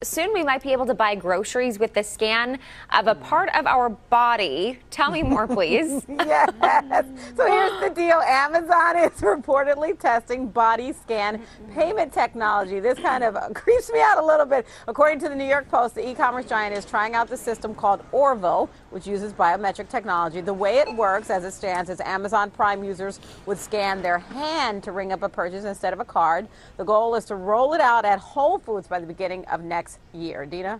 Soon we might be able to buy groceries with the scan of a part of our body. Tell me more, please. Yes. So here's the deal. Amazon is reportedly testing body scan payment technology. This kind of creeps me out a little bit. According to the New York Post, the e-commerce giant is trying out the system called Orville, which uses biometric technology. The way it works, as it stands, is Amazon Prime users would scan their hand to ring up a purchase instead of a card. The goal is to roll it out at Whole Foods by the beginning of next year. Dina?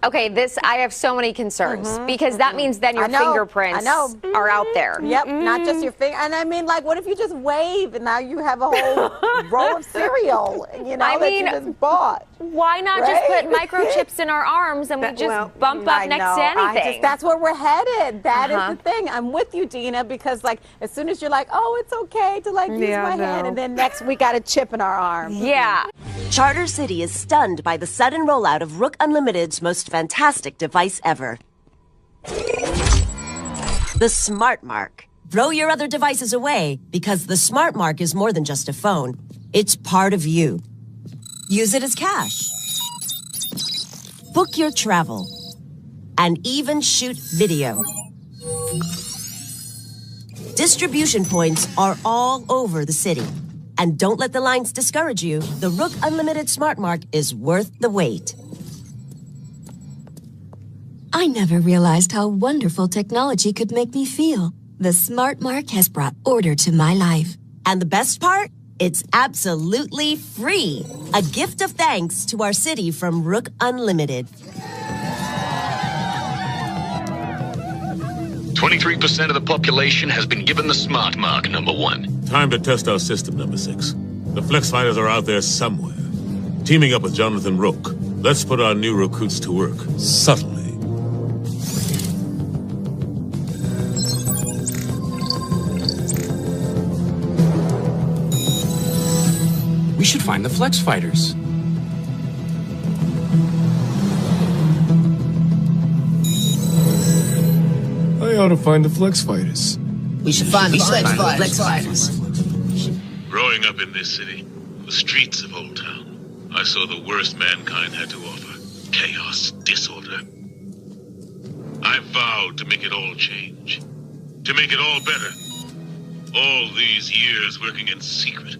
Okay, I have so many concerns because that means then your fingerprints are out there. Yep, not just your finger. And I mean, like, what if you just wave and now you have a whole roll of cereal, that you just bought? Why not just put microchips in our arms and we just bump up next to anything? That's where we're headed. That is the thing. I'm with you, Dina, because, like, as soon as you're like, oh, it's okay to, like, use my hand, and then next we got a chip in our arm. Yeah. Charter City is stunned by the sudden rollout of Rook Unlimited's most fantastic device ever. The Smart Mark. Throw your other devices away because the Smart Mark is more than just a phone. It's part of you. Use it as cash. Book your travel. And even shoot video. Distribution points are all over the city. And don't let the lines discourage you. The Rook Unlimited Smart Mark is worth the wait. I never realized how wonderful technology could make me feel. The Smart Mark has brought order to my life. And the best part? It's absolutely free. A gift of thanks to our city from Rook Unlimited. 23% of the population has been given the Smart Mark, number 1. Time to test our system, number 6. The Flex Fighters are out there somewhere. Teaming up with Jonathan Rook. Let's put our new recruits to work. Subtly. We should find the Flex Fighters. I ought to find the Flex Fighters. We should find the Flex Fighters. Growing up in this city, the streets of Old Town, I saw the worst mankind had to offer. Chaos, disorder. I vowed to make it all change. To make it all better. All these years working in secret.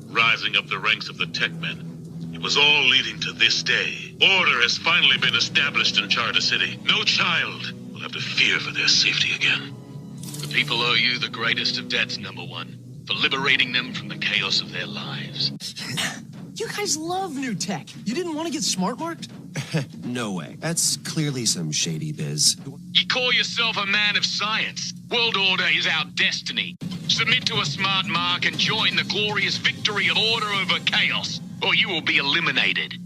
Rising up the ranks of the tech men. It was all leading to this day. Order has finally been established in Charter City. No child will have to fear for their safety again. The people owe you the greatest of debts, number 1, for liberating them from the chaos of their lives. You guys love new tech. You didn't want to get smart marked? No way. That's clearly some shady biz. You call yourself a man of science. World order is our destiny. Submit to a Smart Mark and join the glorious victory of order over chaos, or you will be eliminated.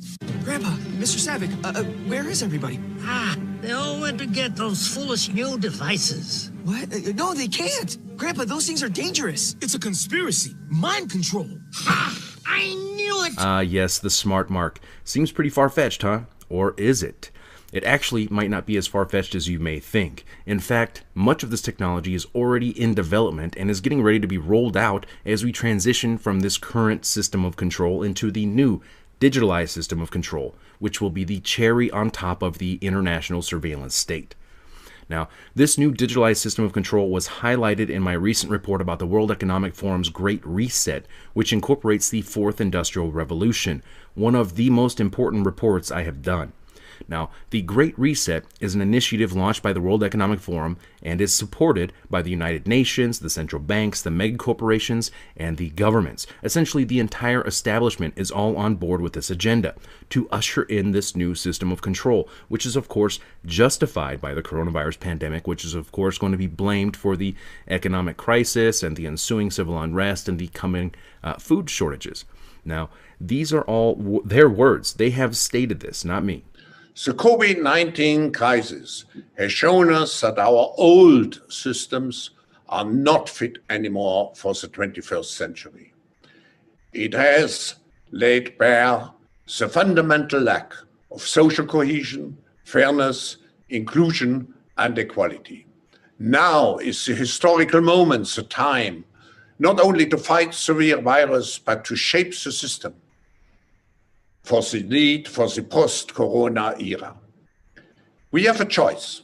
Grandpa, Mr. Savick, where is everybody? They all went to get those foolish new devices. What? No, they can't. Grandpa, those things are dangerous. It's a conspiracy. Mind control. I knew it! Yes, the Smart Mark. Seems pretty far-fetched, huh? Or is it? It actually might not be as far-fetched as you may think. In fact, much of this technology is already in development and is getting ready to be rolled out as we transition from this current system of control into the new digitalized system of control, which will be the cherry on top of the international surveillance state. Now, this new digitalized system of control was highlighted in my recent report about the World Economic Forum's Great Reset, which incorporates the Fourth Industrial Revolution, one of the most important reports I have done. Now, the Great Reset is an initiative launched by the World Economic Forum and is supported by the United Nations, the central banks, the mega corporations, and the governments. Essentially, the entire establishment is all on board with this agenda to usher in this new system of control, which is, of course, justified by the coronavirus pandemic, which is, of course, going to be blamed for the economic crisis and the ensuing civil unrest and the coming food shortages. Now, these are all their words. They have stated this, not me. The COVID-19 crisis has shown us that our old systems are not fit anymore for the 21st century. It has laid bare the fundamental lack of social cohesion, fairness, inclusion, and equality. Now is the historical moment, the time, not only to fight severe virus, but to shape the system for the need for the post-corona era. We have a choice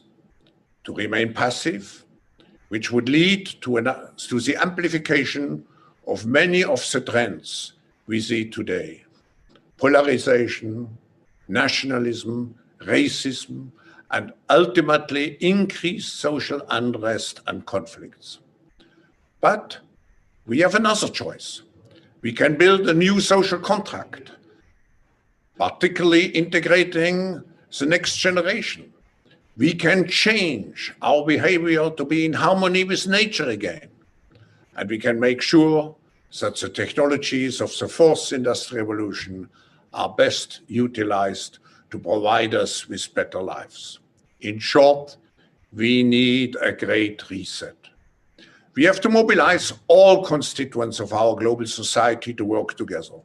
to remain passive, which would lead to the amplification of many of the trends we see today: polarization, nationalism, racism, and ultimately increased social unrest and conflicts. But we have another choice. We can build a new social contract, particularly integrating the next generation. We can change our behavior to be in harmony with nature again. And we can make sure that the technologies of the fourth industrial revolution are best utilized to provide us with better lives. In short, we need a great reset. We have to mobilize all constituents of our global society to work together.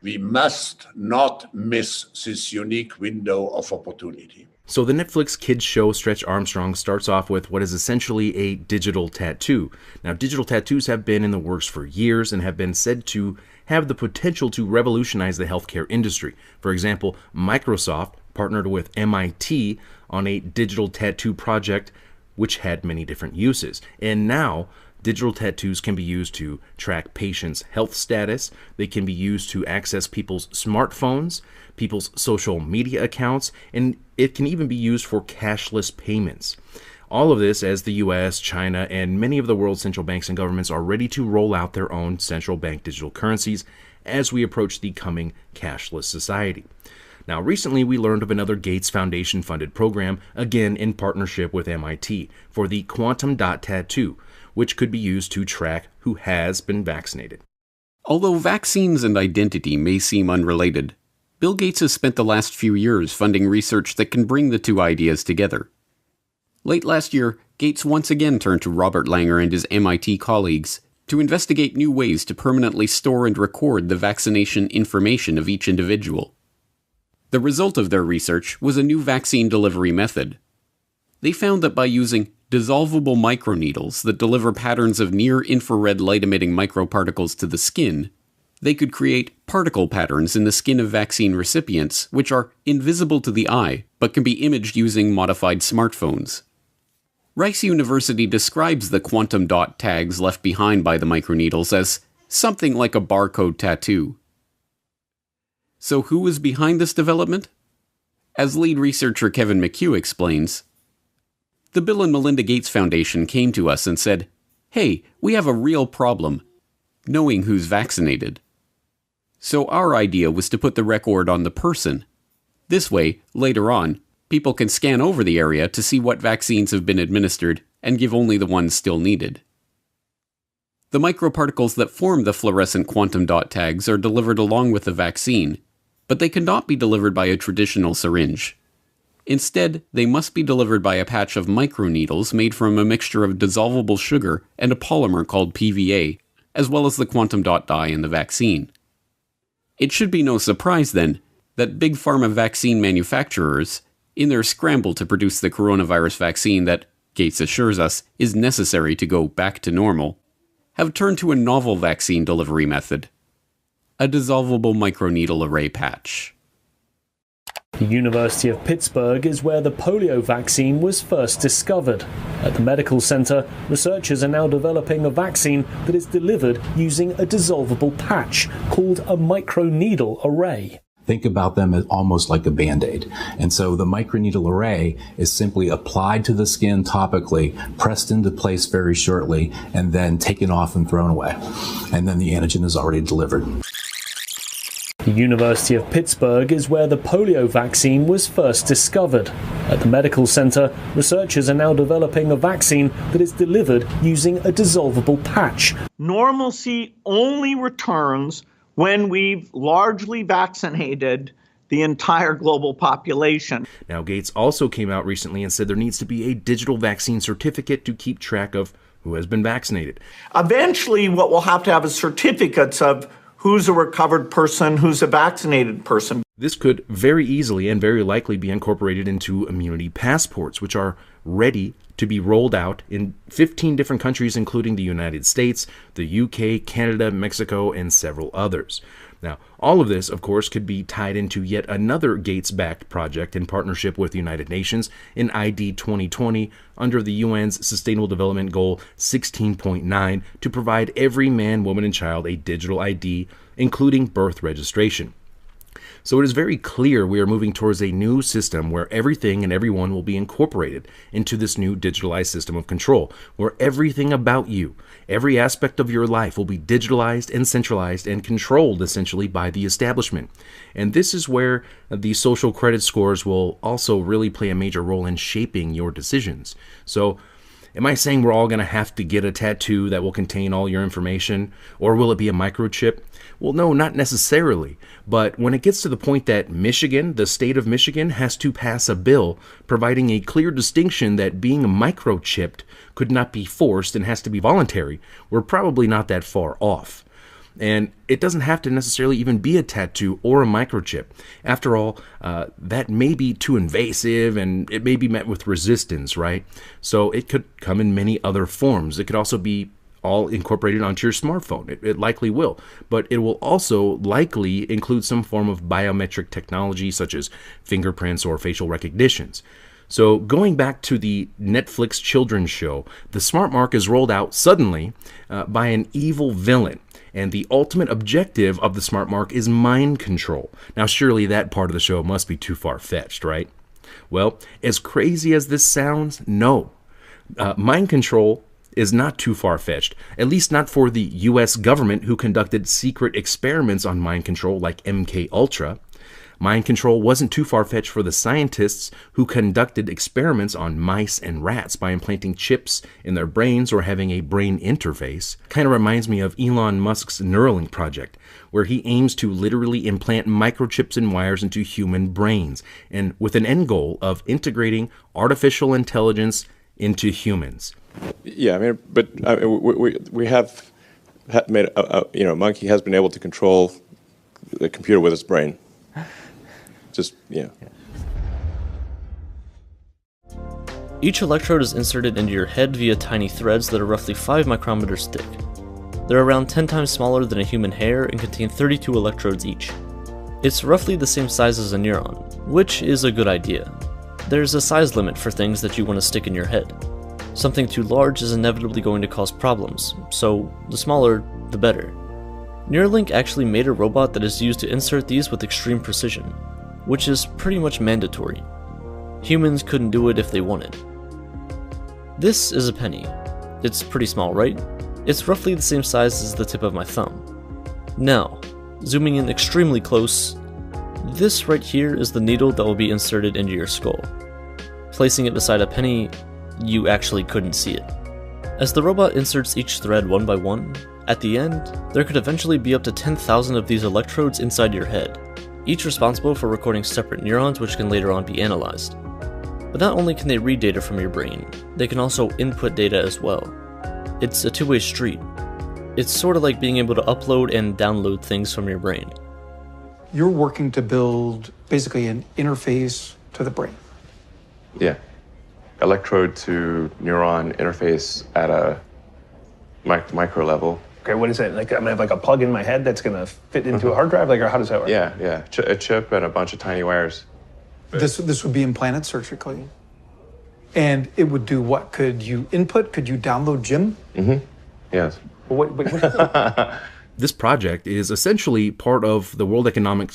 We must not miss this unique window of opportunity. So the Netflix kids show Stretch Armstrong starts off with what is essentially a digital tattoo. Now, digital tattoos have been in the works for years and have been said to have the potential to revolutionize the healthcare industry. For example, Microsoft partnered with MIT on a digital tattoo project which had many different uses. And now, digital tattoos can be used to track patients' health status. They can be used to access people's smartphones, people's social media accounts, and it can even be used for cashless payments. All of this as the US, China, and many of the world's central banks and governments are ready to roll out their own central bank digital currencies as we approach the coming cashless society. Now, recently we learned of another Gates Foundation funded program, again in partnership with MIT, for the quantum dot tattoo, which could be used to track who has been vaccinated. Although vaccines and identity may seem unrelated, Bill Gates has spent the last few years funding research that can bring the two ideas together. Late last year, Gates once again turned to Robert Langer and his MIT colleagues to investigate new ways to permanently store and record the vaccination information of each individual. The result of their research was a new vaccine delivery method. They found that by using dissolvable microneedles that deliver patterns of near-infrared light-emitting microparticles to the skin, they could create particle patterns in the skin of vaccine recipients which are invisible to the eye but can be imaged using modified smartphones. Rice University describes the quantum dot tags left behind by the microneedles as something like a barcode tattoo. So who is behind this development? As lead researcher Kevin McHugh explains, the Bill and Melinda Gates Foundation came to us and said, "Hey, we have a real problem, knowing who's vaccinated." So our idea was to put the record on the person. This way, later on, people can scan over the area to see what vaccines have been administered and give only the ones still needed. The microparticles that form the fluorescent quantum dot tags are delivered along with the vaccine, but they cannot be delivered by a traditional syringe. Instead, they must be delivered by a patch of microneedles made from a mixture of dissolvable sugar and a polymer called PVA, as well as the quantum dot dye in the vaccine. It should be no surprise, then, that big pharma vaccine manufacturers, in their scramble to produce the coronavirus vaccine that, Gates assures us, is necessary to go back to normal, have turned to a novel vaccine delivery method: a dissolvable microneedle array patch. The University of Pittsburgh is where the polio vaccine was first discovered. At the medical center, researchers are now developing a vaccine that is delivered using a dissolvable patch called a microneedle array. Think about them as almost like a Band-Aid. And so the microneedle array is simply applied to the skin topically, pressed into place very shortly, and then taken off and thrown away. And then the antigen is already delivered. The University of Pittsburgh is where the polio vaccine was first discovered. At the medical center, researchers are now developing a vaccine that is delivered using a dissolvable patch. Normalcy only returns when we've largely vaccinated the entire global population. Now, Gates also came out recently and said there needs to be a digital vaccine certificate to keep track of who has been vaccinated. Eventually, what we'll have to have is certificates of who's a recovered person, who's a vaccinated person. This could very easily and very likely be incorporated into immunity passports, which are ready to be rolled out in 15 different countries, including the United States, the UK, Canada, Mexico, and several others. Now, all of this, of course, could be tied into yet another Gates-backed project in partnership with the United Nations in ID 2020 under the UN's Sustainable Development Goal 16.9 to provide every man, woman, and child a digital ID, including birth registration. So it is very clear we are moving towards a new system where everything and everyone will be incorporated into this new digitalized system of control, where everything about you, every aspect of your life will be digitalized and centralized and controlled essentially by the establishment. And this is where the social credit scores will also really play a major role in shaping your decisions. So am I saying we're all going to have to get a tattoo that will contain all your information? Or will it be a microchip? Well, no, not necessarily. But when it gets to the point that Michigan, the state of Michigan, has to pass a bill providing a clear distinction that being microchipped could not be forced and has to be voluntary, we're probably not that far off. And it doesn't have to necessarily even be a tattoo or a microchip. After all, that may be too invasive and it may be met with resistance, right? So it could come in many other forms. It could also be all incorporated onto your smartphone. It likely will. But it will also likely include some form of biometric technology such as fingerprints or facial recognitions. So going back to the Netflix children's show, the smart mark is rolled out suddenly by an evil villain. And the ultimate objective of the smart mark is mind control. Now, surely that part of the show must be too far-fetched, right? Well, as crazy as this sounds, no. Mind control is not too far-fetched, at least not for the U.S. government who conducted secret experiments on mind control like MK Ultra. Mind control wasn't too far-fetched for the scientists who conducted experiments on mice and rats by implanting chips in their brains or having a brain interface. Kind of reminds me of Elon Musk's Neuralink project, where he aims to literally implant microchips and wires into human brains, and with an end goal of integrating artificial intelligence into humans. Yeah, I mean, but we have made a monkey has been able to control the computer with its brain. Just, yeah. Each electrode is inserted into your head via tiny threads that are roughly 5 micrometers thick. They're around 10 times smaller than a human hair and contain 32 electrodes each. It's roughly the same size as a neuron, which is a good idea. There's a size limit for things that you want to stick in your head. Something too large is inevitably going to cause problems, so the smaller, the better. Neuralink actually made a robot that is used to insert these with extreme precision, which is pretty much mandatory. Humans couldn't do it if they wanted. This is a penny. It's pretty small, right? It's roughly the same size as the tip of my thumb. Now, zooming in extremely close, this right here is the needle that will be inserted into your skull. Placing it beside a penny, you actually couldn't see it. As the robot inserts each thread one by one, at the end, there could eventually be up to 10,000 of these electrodes inside your head, each responsible for recording separate neurons which can later on be analyzed. But not only can they read data from your brain, they can also input data as well. It's a two-way street. It's sort of like being able to upload and download things from your brain. You're working to build basically an interface to the brain. Yeah. Electrode to neuron interface at a micro level. Okay, what is it? Like, I'm gonna have like a plug in my head that's gonna fit into a hard drive? Like, or how does that work? Yeah. A chip and a bunch of tiny wires. This would be implanted surgically. And it would do what? Could you input? Could you download Jim? Mm-hmm. Yes. What This project is essentially part of the World Economic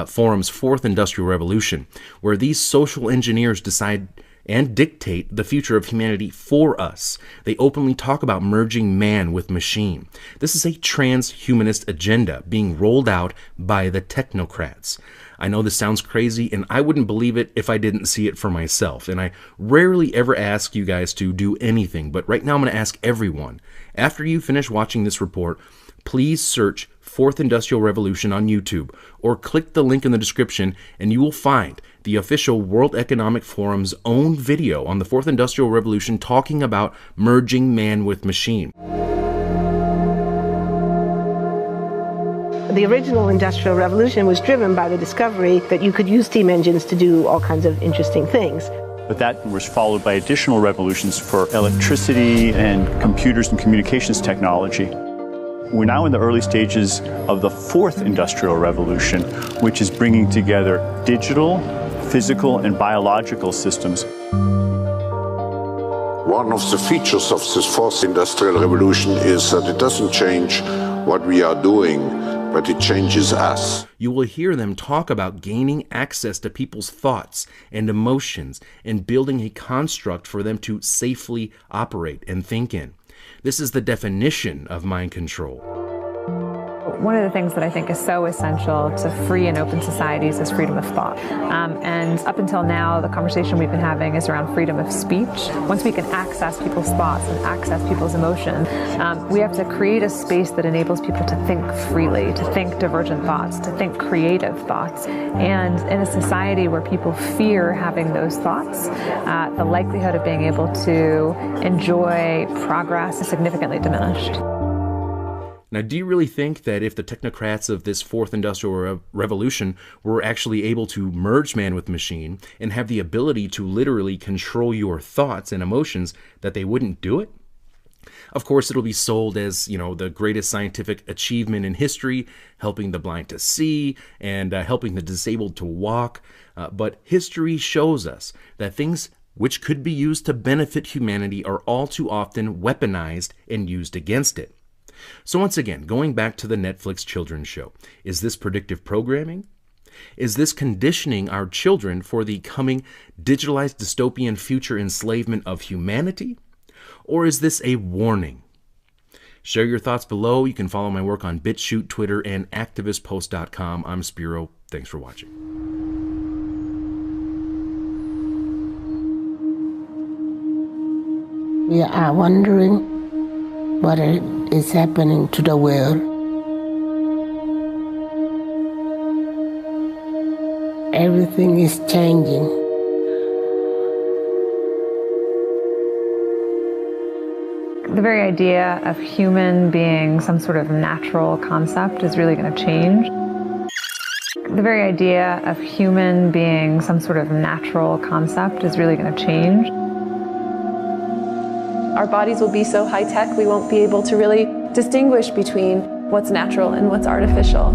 Forum's fourth industrial revolution, where these social engineers decide and dictate the future of humanity for us. They openly talk about merging man with machine. This is a transhumanist agenda being rolled out by the technocrats. I know this sounds crazy, and I wouldn't believe it if I didn't see it for myself. And I rarely ever ask you guys to do anything, but right now I'm going to ask everyone. After you finish watching this report, please search Fourth Industrial Revolution on YouTube, or click the link in the description and you will find the official World Economic Forum's own video on the Fourth Industrial Revolution talking about merging man with machine. The original Industrial Revolution was driven by the discovery that you could use steam engines to do all kinds of interesting things. But that was followed by additional revolutions for electricity and computers and communications technology. we're now in the early stages of the fourth industrial revolution, which is bringing together digital, physical, and biological systems. One of the features of this fourth industrial revolution is that it doesn't change what we are doing, but it changes us. You will hear them talk about gaining access to people's thoughts and emotions and building a construct for them to safely operate and think in. This is the definition of mind control. One of the things that I think is so essential to free and open societies is freedom of thought. And up until now, the conversation we've been having is around freedom of speech. Once we can access people's thoughts and access people's emotions, we have to create a space that enables people to think freely, to think divergent thoughts, to think creative thoughts. And in a society where people fear having those thoughts, the likelihood of being able to enjoy progress is significantly diminished. Now, do you really think that if the technocrats of this fourth industrial revolution were actually able to merge man with machine and have the ability to literally control your thoughts and emotions, that they wouldn't do it? Of course, it'll be sold as, the greatest scientific achievement in history, helping the blind to see and helping the disabled to walk. But history shows us that things which could be used to benefit humanity are all too often weaponized and used against it. So once again, going back to the Netflix children's show, is this predictive programming? Is this conditioning our children for the coming digitalized dystopian future enslavement of humanity? Or is this a warning? Share your thoughts below. You can follow my work on BitChute, Twitter, and activistpost.com. I'm Spiro. Thanks for watching. We are wondering what is happening to the world. Everything is changing. The very idea of human being some sort of natural concept is really going to change. The very idea of human being some sort of natural concept is really going to change. Our bodies will be so high-tech, we won't be able to really distinguish between what's natural and what's artificial.